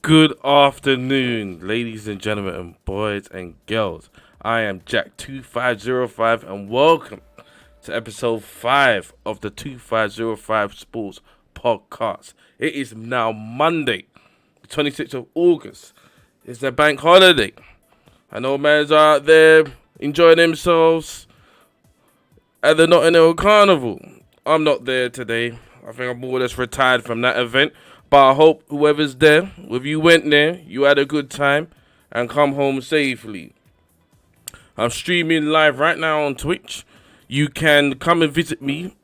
Good afternoon, ladies and gentlemen, and boys and girls. I am Jack2505, and welcome to episode 5 of the 2505 Sports Podcast. It is now Monday, the 26th of August. It's a bank holiday. I know man's out there enjoying themselves at the Notting Hill Carnival. I'm not there today. I think I'm more or less retired from that event. But I hope whoever's there, if you went there, you had a good time and come home safely. I'm streaming live right now on Twitch. You can come and visit me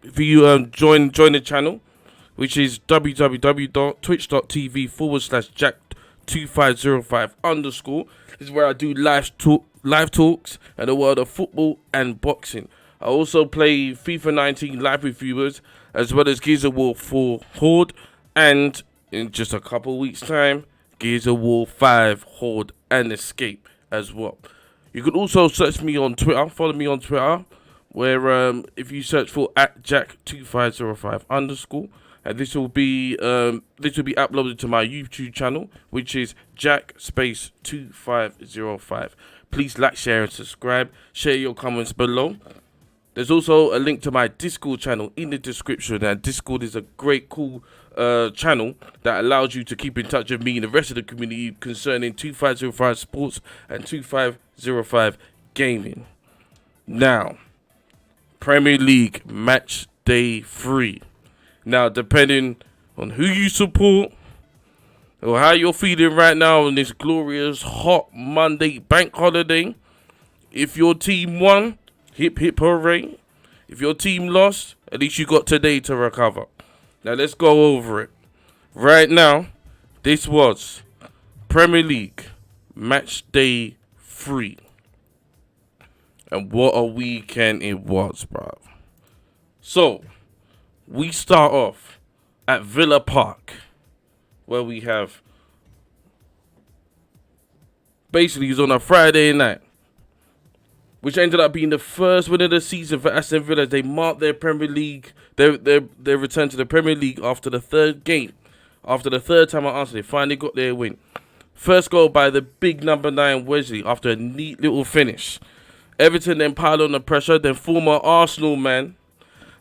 if you join the channel, which is www.twitch.tv/Jack2505_. This is where I do live talks in the world of football and boxing. I also play Fifa19 live with viewers, as well as Gears of War 4 Horde. And in just a couple weeks' time, Gears of War 5, Horde, and Escape as well. You can also search me on Twitter, follow me on Twitter, where if you search for @Jack2505_, and this will be uploaded to my YouTube channel, which is Jack2505. Please like, share, and subscribe. Share your comments below. There's also a link to my Discord channel in the description, and Discord is a great, cool channel that allows you to keep in touch with me and the rest of the community concerning 2505 Sports and 2505 Gaming. Now, Premier League Matchday 3. Now, depending on who you support or how you're feeling right now on this glorious, hot Monday bank holiday, if your team won, hip hip hooray. If your team lost, at least you got today to recover. Now let's go over it. Right now, this was Premier League Match Day 3. And what a weekend it was, bruv. So, we start off at Villa Park, where we have, basically it's on a Friday night, which ended up being the first win of the season for Aston Villa. They marked their Premier League, their return to the Premier League after the third game. After the third time at Arsenal, they finally got their win. First goal by the big number 9 Wesley after a neat little finish. Everton then piled on the pressure, then former Arsenal man,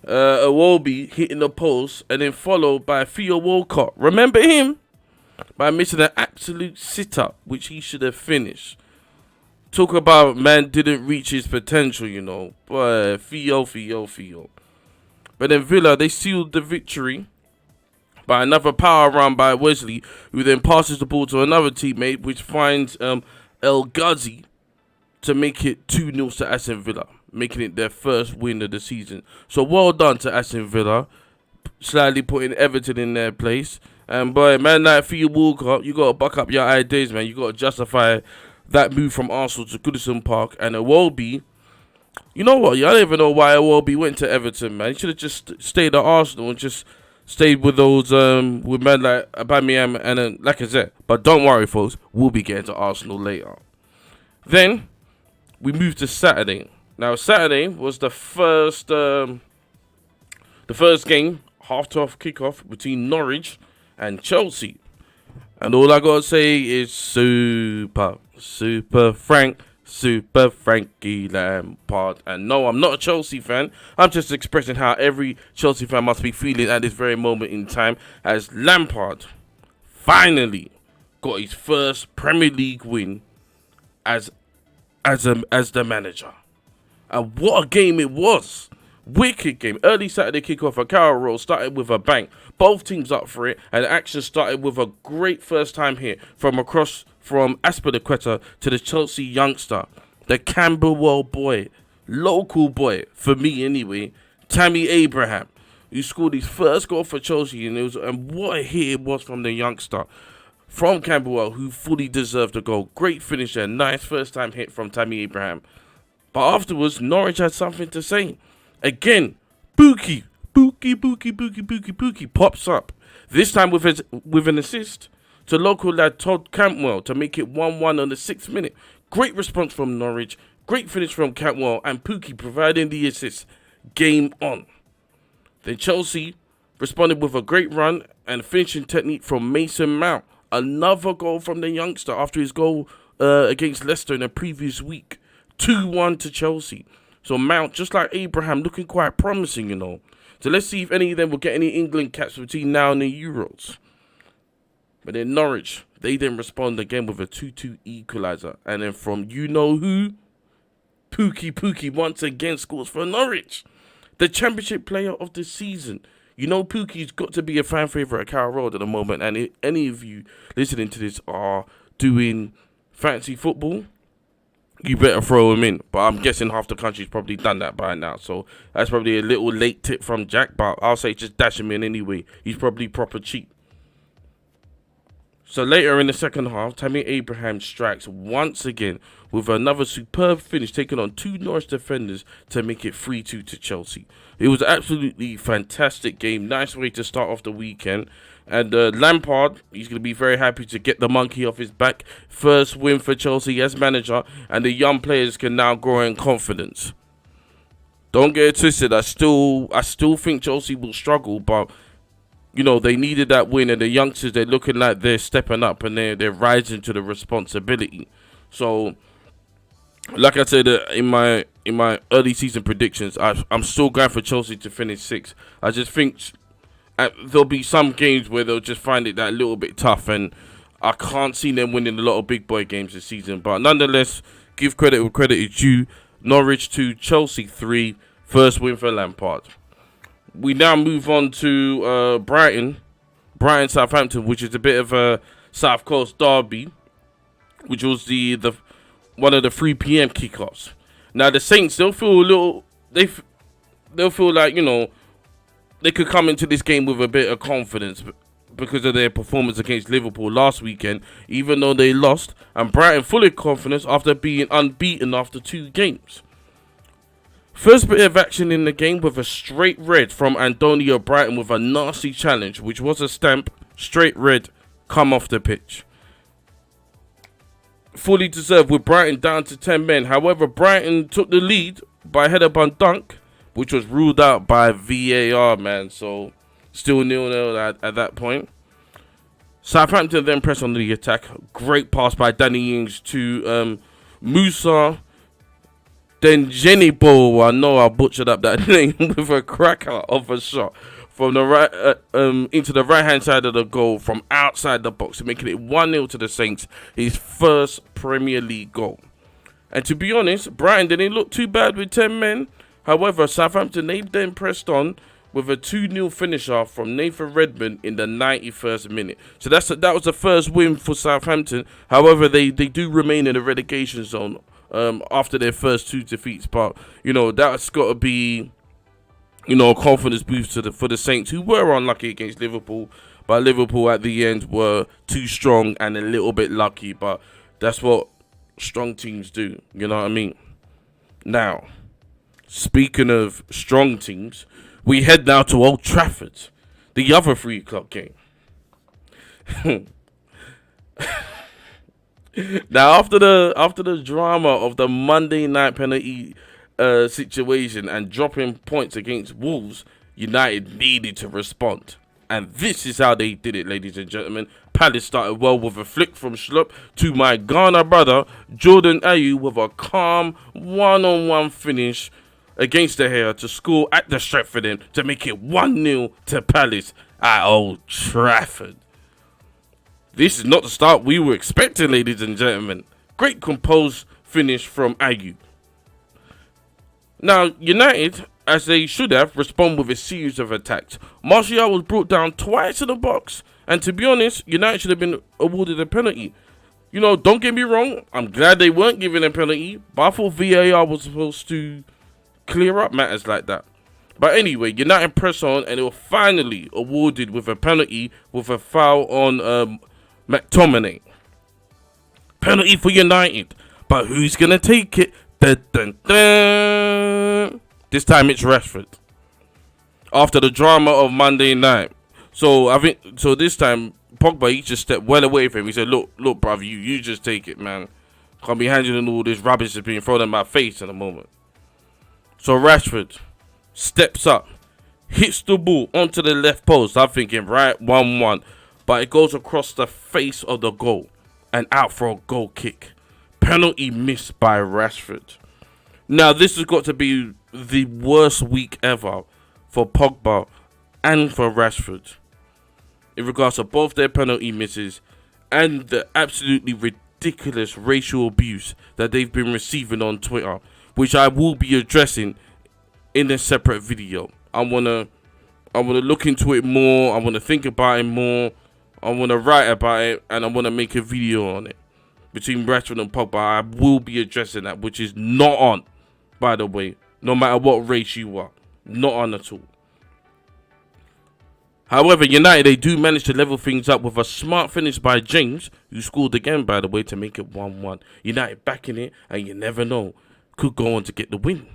Iwobi hitting the post, and then followed by Theo Walcott. Remember him? By missing an absolute sit-up, which he should have finished. Talk about man didn't reach his potential, you know. But Theo. But then Villa, they sealed the victory by another power run by Wesley, who then passes the ball to another teammate, which finds El Ghazi to make it 2-0 to Aston Villa, making it their first win of the season. So well done to Aston Villa, slightly putting Everton in their place. And boy, man like Theo Walcott, you got to buck up your ideas, man. You got to justify that move from Arsenal to Goodison Park. And Iwobi, you know what? I don't even know why Iwobi went to Everton, man. He should have just stayed at Arsenal and just stayed with those with men like Aubameyang and Lacazette. But don't worry, folks. We'll be getting to Arsenal later. Then we moved to Saturday. Now Saturday was the first game, half-time kickoff between Norwich and Chelsea. And all I gotta say is super Frankie Lampard. And no, I'm not a Chelsea fan. I'm just expressing how every Chelsea fan must be feeling at this very moment in time, as Lampard finally got his first Premier League win as the manager. And what a game it was. Wicked game. Early Saturday kickoff at Carrow Road started with a bang. Both teams up for it, and action started with a great first time hit from Aspilicueta to the Chelsea youngster, the Camberwell boy, local boy for me anyway, Tammy Abraham, who scored his first goal for Chelsea, and what a hit it was from the youngster from Camberwell, who fully deserved the goal. Great finish there, nice first time hit from Tammy Abraham. But afterwards, Norwich had something to say. Again, Buki pops up. This time with an assist to local lad Todd Cantwell to make it 1-1 on the 6th minute. Great response from Norwich. Great finish from Cantwell and Pookie providing the assist. Game on. Then Chelsea responded with a great run and finishing technique from Mason Mount Another goal from the youngster after his goal against Leicester in the previous week. 2-1 to Chelsea. So Mount, just like Abraham, looking quite promising, you know. So let's see if any of them will get any England caps between now and the Euros. But then Norwich, they didn't respond again with a 2-2 equaliser. And then from you-know-who, Pookie once again scores for Norwich. The championship player of the season. You know Pookie's got to be a fan favourite at Carrow Road at the moment. And if any of you listening to this are doing fancy football, you better throw him in. But I'm guessing half the country's probably done that by now. So that's probably a little late tip from Jack. But I'll say just dash him in anyway. He's probably proper cheap. So later in the second half, Tammy Abraham strikes once again with another superb finish, taking on two Norwich defenders to make it 3-2 to Chelsea. It was an absolutely fantastic game. Nice way to start off the weekend. And Lampard, he's going to be very happy to get the monkey off his back. First win for Chelsea as manager, and the young players can now grow in confidence. Don't get it twisted. I still think Chelsea will struggle, but you know, they needed that win, and the youngsters, they're looking like they're stepping up and they're rising to the responsibility. So, like I said in my early season predictions, I'm still going for Chelsea to finish 6th. I just think there'll be some games where they'll just find it that little bit tough, and I can't see them winning a lot of big boy games this season. But nonetheless, give credit where credit is due. Norwich 2, Chelsea 3, first win for Lampard. We now move on to Brighton Southampton, which is a bit of a South Coast derby, which was the one of the 3 p.m. kickoffs. Now the Saints, they'll feel like, you know, they could come into this game with a bit of confidence because of their performance against Liverpool last weekend, even though they lost, and Brighton full of confidence after being unbeaten after 2 games. First bit of action in the game with a straight red from Antonio Brighton with a nasty challenge, which was a stamp, straight red, come off the pitch. Fully deserved with Brighton down to 10 men. However, Brighton took the lead by header bun dunk, which was ruled out by VAR, man. So, still 0-0 at that point. Southampton then pressed on the attack. Great pass by Danny Ings to Musa. Then Jenny Bo, I know I butchered up that name, with a cracker of a shot from the right into the right hand side of the goal from outside the box, making it 1-0 to the Saints, his first Premier League goal. And to be honest, Brighton didn't look too bad with 10 men. However, Southampton, they then pressed on with a 2-0 finisher from Nathan Redmond in the 91st minute. So that was the first win for Southampton. However, they do remain in the relegation zone after their first 2 defeats, but you know that's got to be, you know, a confidence boost for the Saints, who were unlucky against Liverpool, but Liverpool at the end were too strong and a little bit lucky. But that's what strong teams do, you know what I mean? Now, speaking of strong teams, we head now to Old Trafford, the other 3 o'clock game. Now, after the drama of the Monday night penalty situation and dropping points against Wolves, United needed to respond. And this is how they did it, ladies and gentlemen. Palace started well with a flick from Schlupp to my Ghana brother, Jordan Ayew, with a calm one-on-one finish against the hair to score at the Stratford End to make it 1-0 to Palace at Old Trafford. This is not the start we were expecting, ladies and gentlemen. Great composed finish from Ayew. Now, United, as they should have, respond with a series of attacks. Martial was brought down twice in the box, and to be honest, United should have been awarded a penalty. You know, don't get me wrong, I'm glad they weren't given a penalty, but I thought VAR was supposed to clear up matters like that. But anyway, United press on, and they were finally awarded with a penalty with a foul on McTominay. Penalty for United, but who's going to take it? Dun, dun, dun. This time it's Rashford. After the drama of Monday night. So this time Pogba, he just stepped well away from him. He said, look, bruv, you just take it, man. Can't be handling all this rubbish that's being thrown in my face at the moment. So Rashford steps up, hits the ball onto the left post. I'm thinking, right, 1-1. but it goes across the face of the goal and out for a goal kick. Penalty missed by Rashford. Now, this has got to be the worst week ever for Pogba and for Rashford in regards to both their penalty misses and the absolutely ridiculous racial abuse that they've been receiving on Twitter, which I will be addressing in a separate video. I wanna look into it more. I wanna think about it more. I wanna write about it, and I wanna make a video on it. Between Rashford and Pogba, I will be addressing that, which is not on, by the way, no matter what race you are, not on at all. However, United, they do manage to level things up with a smart finish by James, who scored again, by the way, to make it 1-1. United back in it, and you never know, could go on to get the win.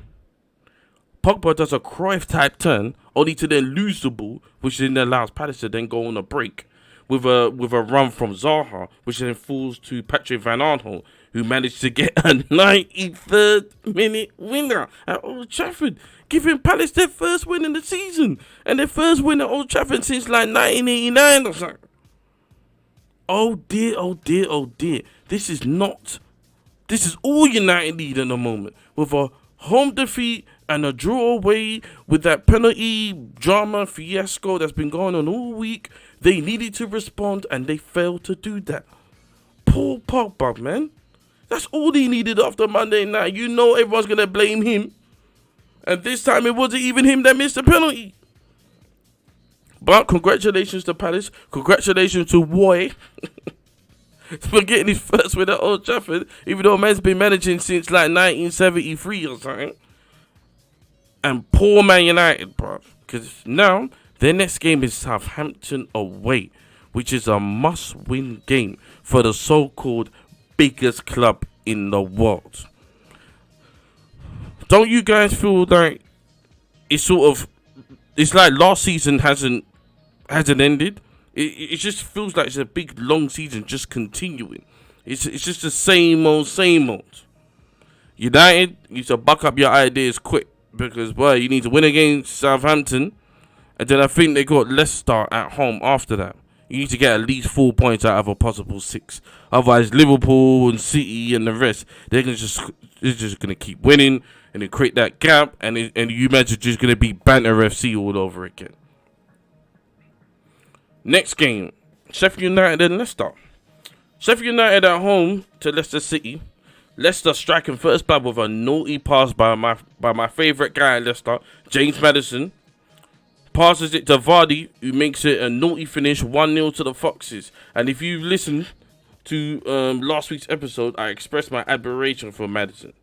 Pogba does a Cruyff-type turn, only to then lose the ball, which then allows Palace to then go on a break with a run from Zaha, which then falls to Patrick Van Aanholt, who managed to get a 93rd minute winner at Old Trafford, giving Palace their first win in the season and their first win at Old Trafford since like 1989 or something. Oh dear, oh dear, oh dear. This is all United need at the moment, with a home defeat and a draw away, with that penalty drama fiasco that's been going on all week. They needed to respond and they failed to do that. Poor Pogba, man. That's all they needed after Monday night. You know everyone's going to blame him. And this time it wasn't even him that missed the penalty. But congratulations to Palace. Congratulations to Roy for getting his first win at Old Trafford. Even though man's been managing since like 1973 or something. And poor Man United, bro. Because now their next game is Southampton away, which is a must-win game for the so-called biggest club in the world. Don't you guys feel like it's like last season hasn't ended? It just feels like it's a big long season just continuing. It's just the same old. United needs to buck up your ideas quick, because boy, you need to win against Southampton, and then I think they got Leicester at home after that. You need to get at least 4 points out of a possible 6. Otherwise, Liverpool and City and the rest, they're just going to keep winning and then create that gap. And you imagine just going to be Banter FC all over again. Next game, Sheffield United and Leicester. Sheffield United at home to Leicester City. Leicester striking first back with a naughty pass by my favourite guy at Leicester, James Maddison. Passes it to Vardy, who makes it a naughty finish, 1-0 to the Foxes. And if you listen to last week's episode, I expressed my admiration for Maddison.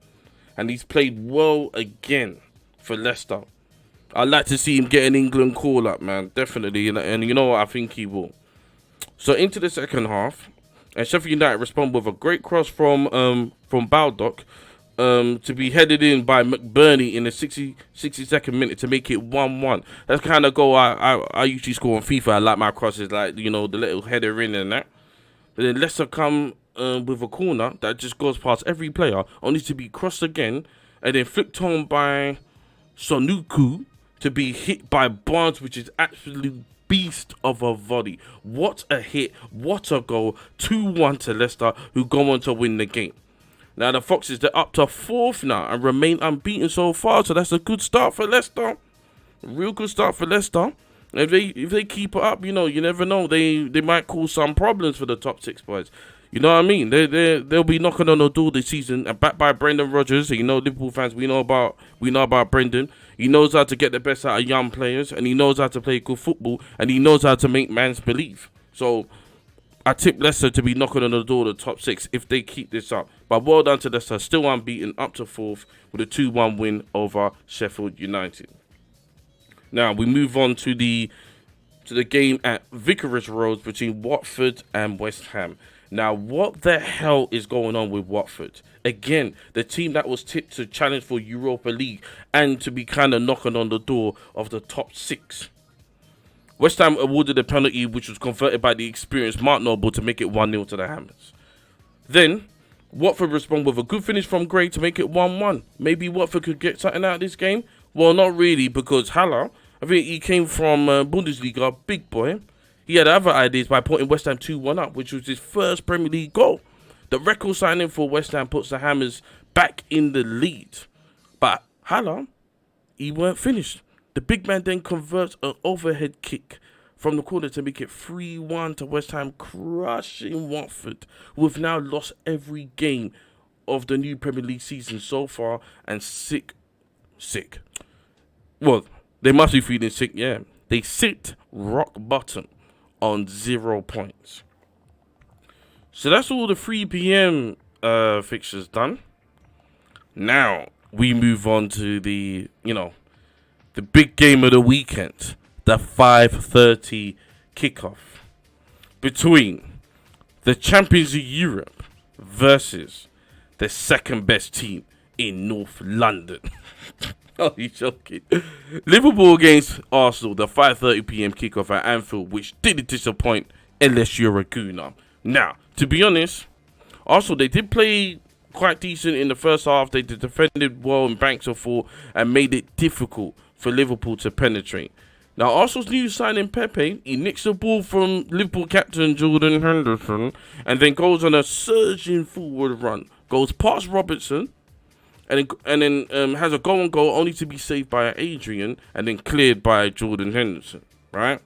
And he's played well again for Leicester. I'd like to see him get an England call-up, man. Definitely. And you know what? I think he will. So into the second half, and Sheffield United respond with a great cross from Baldock, to be headed in by McBurney in the 62nd minute to make it 1-1. That's the kind of goal I usually score on FIFA. I like my crosses, like, you know, the little header in and that. But then Leicester come with a corner that just goes past every player, only to be crossed again and then flicked home by Sonuku to be hit by Barnes, which is absolute beast of a volley. What a hit, what a goal. 2-1 to Leicester, who go on to win the game. Now the Foxes, they're up to 4th now and remain unbeaten so far. So that's a good start for Leicester. A real good start for Leicester. If they keep it up, you know, you never know. They might cause some problems for the top 6 boys. You know what I mean? They'll be knocking on the door this season, and backed by Brendan Rodgers. So, you know, Liverpool fans, we know about Brendan. He knows how to get the best out of young players, and he knows how to play good football, and he knows how to make mans believe. So I tip Leicester to be knocking on the door of the top 6 if they keep this up. But well done to Leicester, still unbeaten, up to 4th with a 2-1 win over Sheffield United. Now we move on to the game at Vicarage Road between Watford and West Ham. Now, what the hell is going on with Watford? Again, the team that was tipped to challenge for Europa League and to be kind of knocking on the door of the top 6. West Ham awarded a penalty which was converted by the experienced Mark Noble to make it 1-0 to the Hammers. Then, Watford respond with a good finish from Gray to make it 1-1. Maybe Watford could get something out of this game? Well, not really, because Haller, I think he came from Bundesliga, big boy. he had other ideas by putting West Ham 2-1 up, which was his first Premier League goal. The record signing for West Ham puts the Hammers back in the lead. But Hala, he weren't finished. The big man then converts an overhead kick from the corner to make it 3-1 to West Ham, crushing Watford, who have now lost every game of the new Premier League season so far, and sick. Well, they must be feeling sick, yeah. They sit rock bottom on 0 points. So that's all the 3 p.m. Fixtures done. Now we move on to the big game of the weekend, the 5:30 kickoff between the champions of Europe versus the second best team in North London. Oh, you joking? Liverpool against Arsenal, the 5:30 p.m. kickoff at Anfield, which didn't disappoint unless you're a gooner. Now, to be honest, Arsenal, they did play quite decent in the first half. They defended well in banks of 4 and made it difficult for Liverpool to penetrate. Now, Arsenal's new signing Pepe, he nicks the ball from Liverpool captain Jordan Henderson and then goes on a surging forward run. Goes past Robertson and then has a goal on goal only to be saved by Adrian and then cleared by Jordan Henderson, right?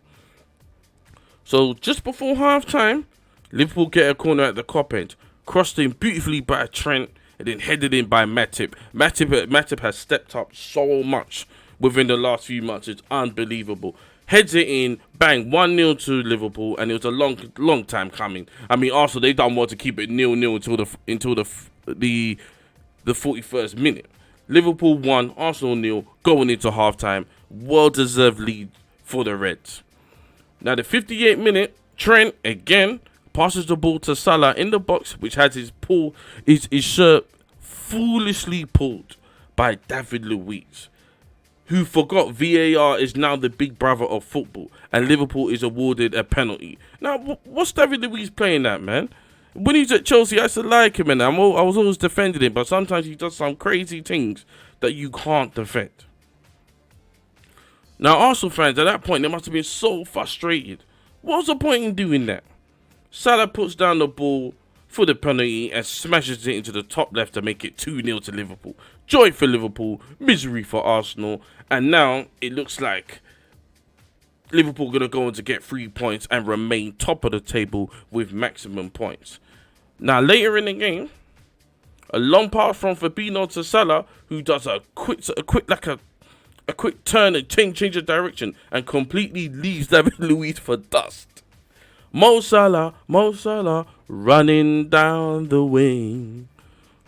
So, just before half-time, Liverpool get a corner at the Kop end, crossed in beautifully by Trent, and then headed in by Matip. Matip has stepped up so much within the last few months. It's unbelievable. Heads it in, bang, 1-0 to Liverpool, and it was a long time coming. I mean, Arsenal, they done well to keep it 0-0 until the 41st minute. Liverpool 1, Arsenal 0, going into halftime. Well-deserved lead for the Reds. Now, the 58th minute, Trent, again, passes the ball to Salah in the box, which has his shirt foolishly pulled by David Luiz, who forgot VAR is now the big brother of football, and Liverpool is awarded a penalty. Now, what's David Luiz playing at, man? When he's at Chelsea, I used to like him, and I was always defending him, but sometimes he does some crazy things that you can't defend. Now, Arsenal fans, at that point, they must have been so frustrated. What was the point in doing that? Salah puts down the ball for the penalty and smashes it into the top left to make it 2-0 to Liverpool. Joy for Liverpool, misery for Arsenal, and now it looks like Liverpool going to go on to get 3 points and remain top of the table with maximum points. Now, later in the game, a long pass from Fabinho to Salah, who does a quick turn and change of direction and completely leaves David Luiz for dust. Mo Salah, running down the wing,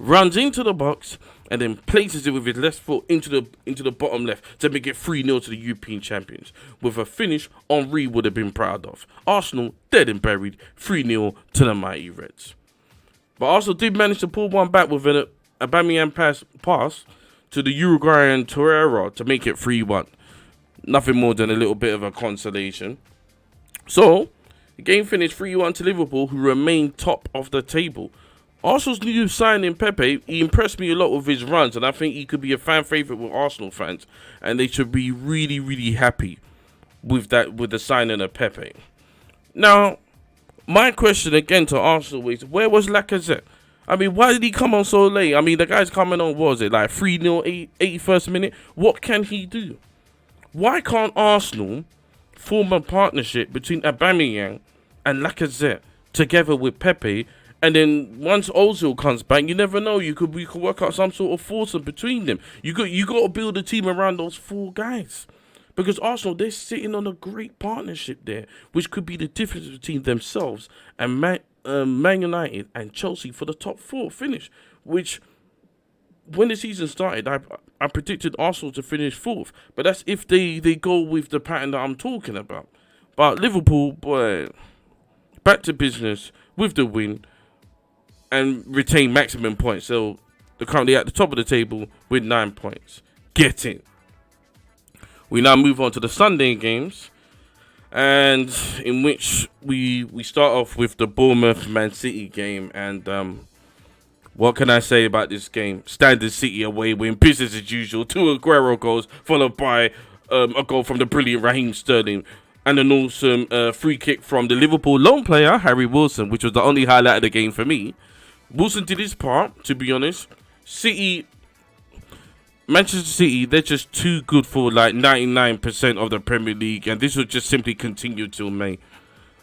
runs into the box and then places it with his left foot into the bottom left to make it 3-0 to the European champions, with a finish Henry would have been proud of. Arsenal dead and buried, 3-0 to the mighty Reds. But Arsenal did manage to pull one back with an Aubameyang pass to the Uruguayan Torreira to make it 3-1. Nothing more than a little bit of a consolation. So, the game finished 3-1 to Liverpool, who remain top of the table. Arsenal's new signing Pepe, he impressed me a lot with his runs, and I think he could be a fan favourite with Arsenal fans, and they should be really, really happy with the signing of Pepe. Now, my question again to Arsenal is, where was Lacazette? I mean, why did he come on so late? I mean, the guy's coming on, what was it, like 3-0, 81st minute? What can he do? Why can't Arsenal form a partnership between Aubameyang and Lacazette together with Pepe, and then once Ozil comes back, you never know, we could work out some sort of foursome between them. You got to build a team around those 4 guys, because Arsenal, they're sitting on a great partnership there, which could be the difference between themselves and Man United and Chelsea for the top 4 finish, which when the season started, I predicted Arsenal to finish 4th, but that's if they go with the pattern that I'm talking about. But Liverpool, boy, back to business with the win and retain maximum points. So they're currently at the top of the table with 9 points. Get in. We now move on to the Sunday games, and in which we start off with the Bournemouth Man City game, and what can I say about this game? Standard City away win, business as usual. 2 Aguero goals, followed by a goal from the brilliant Raheem Sterling. and an awesome free kick from the Liverpool lone player, Harry Wilson, which was the only highlight of the game for me. Wilson did his part, to be honest. Manchester City, they're just too good for like 99% of the Premier League, and this will just simply continue till May.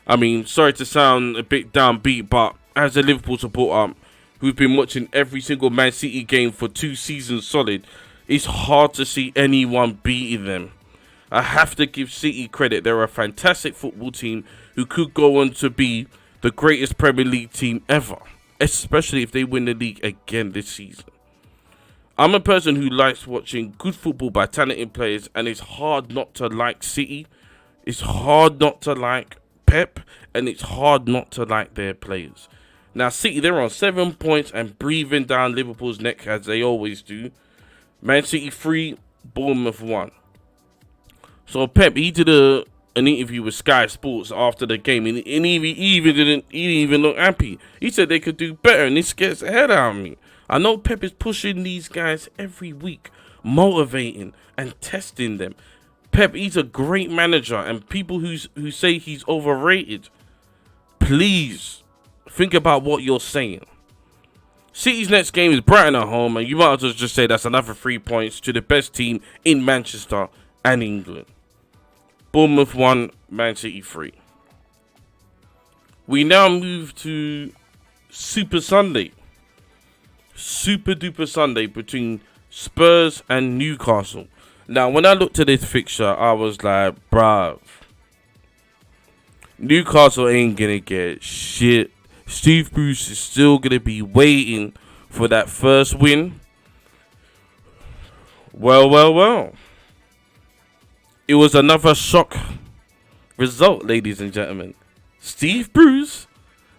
I mean, sorry to sound a bit downbeat, but as a Liverpool supporter who's been watching every single Man City game for 2 seasons solid, it's hard to see anyone beating them. I have to give City credit. They're a fantastic football team who could go on to be the greatest Premier League team ever, especially if they win the league again this season. I'm a person who likes watching good football by talented players, and it's hard not to like City. It's hard not to like Pep, and it's hard not to like their players. Now, City, they're on 7 points and breathing down Liverpool's neck as they always do. Man City 3, Bournemouth 1. So Pep, he did an interview with Sky Sports after the game, and he didn't even look happy. He said they could do better, and this gets ahead of me. I know Pep is pushing these guys every week, motivating and testing them. Pep, he's a great manager, and people who say he's overrated, please think about what you're saying. City's next game is Brighton at home, and you might as well just say that's another 3 points to the best team in Manchester and England. Bournemouth 1, Man City 3. We now move to Super Sunday. Super duper Sunday between Spurs and Newcastle. Now, when I looked at this fixture, I was like, bruv, Newcastle ain't gonna get shit. Steve Bruce is still gonna be waiting for that first win. Well. It was another shock result, ladies and gentlemen. Steve Bruce,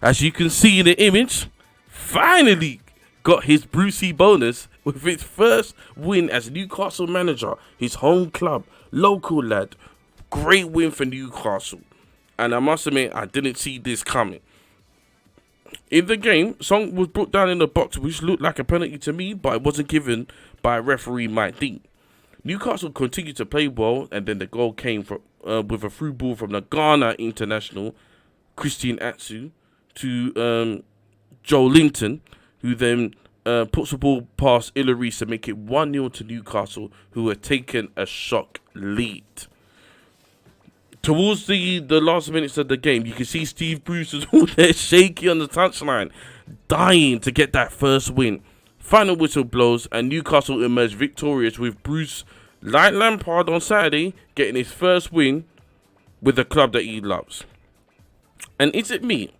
as you can see in the image, finally got his Brucey bonus with his first win as Newcastle manager. His home club, local lad. Great win for Newcastle. And I must admit, I didn't see this coming. In the game, Song was brought down in the box, which looked like a penalty to me, but it wasn't given by referee Mike Dean. Newcastle continued to play well, and then the goal came from with a through ball from the Ghana international, Christian Atsu, to Joe Linton, who then puts the ball past Illarese to make it 1-0 to Newcastle, who had taken a shock lead. Towards the last minutes of the game, you can see Steve Bruce was all there shaky on the touchline, dying to get that first win. Final whistle blows, and Newcastle emerged victorious with Bruce, like Lampard on Saturday, getting his first win with the club that he loves. And is it me?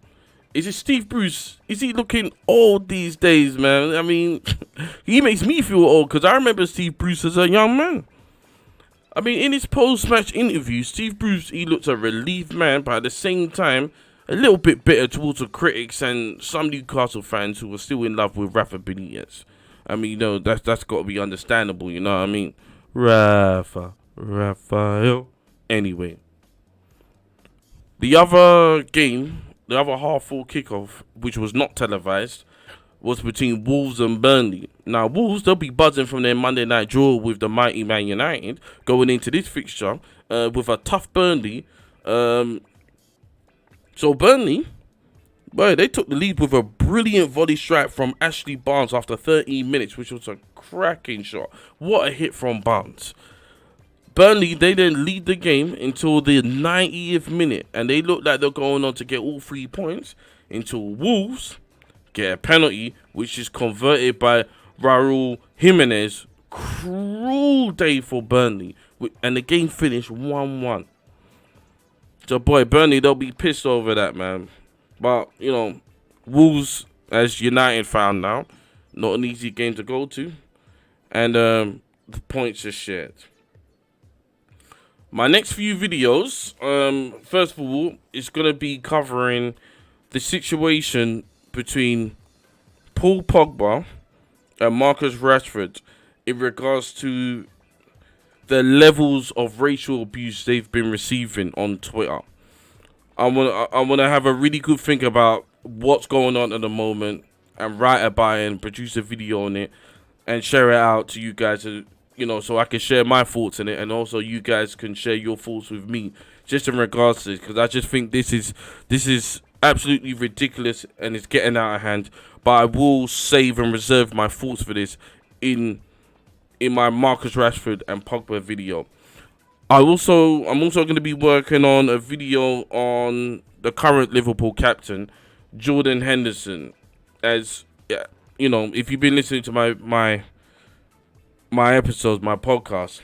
Is it Steve Bruce? Is he looking old these days, man? I mean, he makes me feel old because I remember Steve Bruce as a young man. I mean, in his post-match interview, Steve Bruce, he looked a relieved man, but at the same time, a little bit bitter towards the critics and some Newcastle fans who were still in love with Rafa Benitez. I mean, you know, that's got to be understandable, you know what I mean? Rafael. Anyway. The other game, the other half-full kickoff, which was not televised, was between Wolves and Burnley. Now, Wolves, they'll be buzzing from their Monday night draw with the mighty Man United, going into this fixture with a tough Burnley. So Burnley, boy, they took the lead with a brilliant volley strike from Ashley Barnes after 13 minutes, which was a cracking shot. What a hit from Barnes. Burnley, they then lead the game until the 90th minute, and they look like they're going on to get all 3 points until Wolves get a penalty, which is converted by Raul Jimenez. Cruel day for Burnley, and the game finished 1-1. So, boy, Burnley, they'll be pissed over that, man. But, you know, Wolves, as United found now, not an easy game to go to. And the points are shared. My next few videos, first of all, is going to be covering the situation between Paul Pogba and Marcus Rashford in regards to the levels of racial abuse they've been receiving on Twitter. I want to have a really good think about what's going on at the moment and write about it and produce a video on it and share it out to you guys, you know, so I can share my thoughts in it, and also you guys can share your thoughts with me just in regards to this, because I just think this is absolutely ridiculous and it's getting out of hand. But I will save and reserve my thoughts for this in my Marcus Rashford and Pogba video. I'm also going to be working on a video on the current Liverpool captain, Jordan Henderson. As you know, if you've been listening to my episodes, my podcast,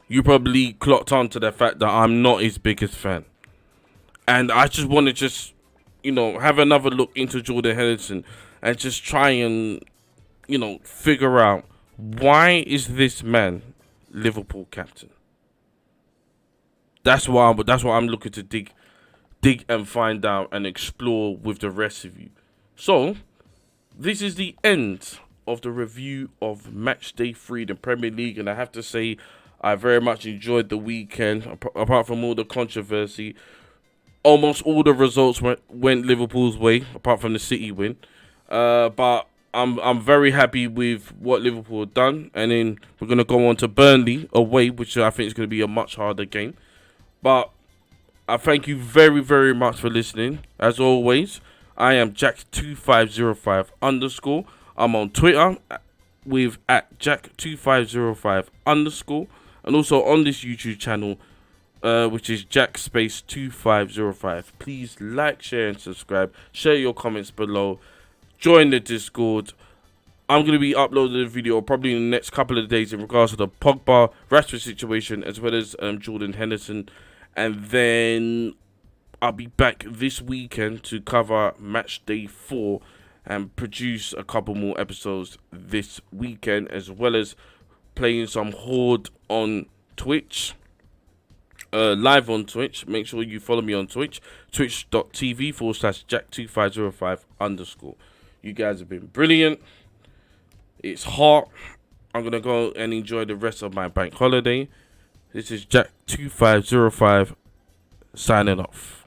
you probably clocked on to the fact that I'm not his biggest fan. And I just want to have another look into Jordan Henderson and just try and, figure out, why is this man Liverpool captain? That's what I'm looking to dig and find out and explore with the rest of you. So, this is the end of the review of Matchday 3, the Premier League, and I have to say, I very much enjoyed the weekend. Apart from all the controversy, almost all the results went Liverpool's way, apart from the City win. But I'm very happy with what Liverpool have done, and then we're gonna go on to Burnley away, which I think is gonna be a much harder game. But I thank you very, very much for listening. As always, I am Jack2505_. I'm on Twitter with @Jack2505_, and also on this YouTube channel, which is Jack_2505. Please like, share, and subscribe. Share your comments below. Join the Discord. I'm going to be uploading a video probably in the next couple of days in regards to the Pogba Rashford situation, as well as Jordan Henderson. And then I'll be back this weekend to cover Matchday 4 and produce a couple more episodes this weekend, as well as playing some Horde on Twitch, live on Twitch. Make sure you follow me on Twitch, twitch.tv/Jack2505_. You guys have been brilliant. It's hot. I'm going to go and enjoy the rest of my bank holiday. This is Jack2505 signing off.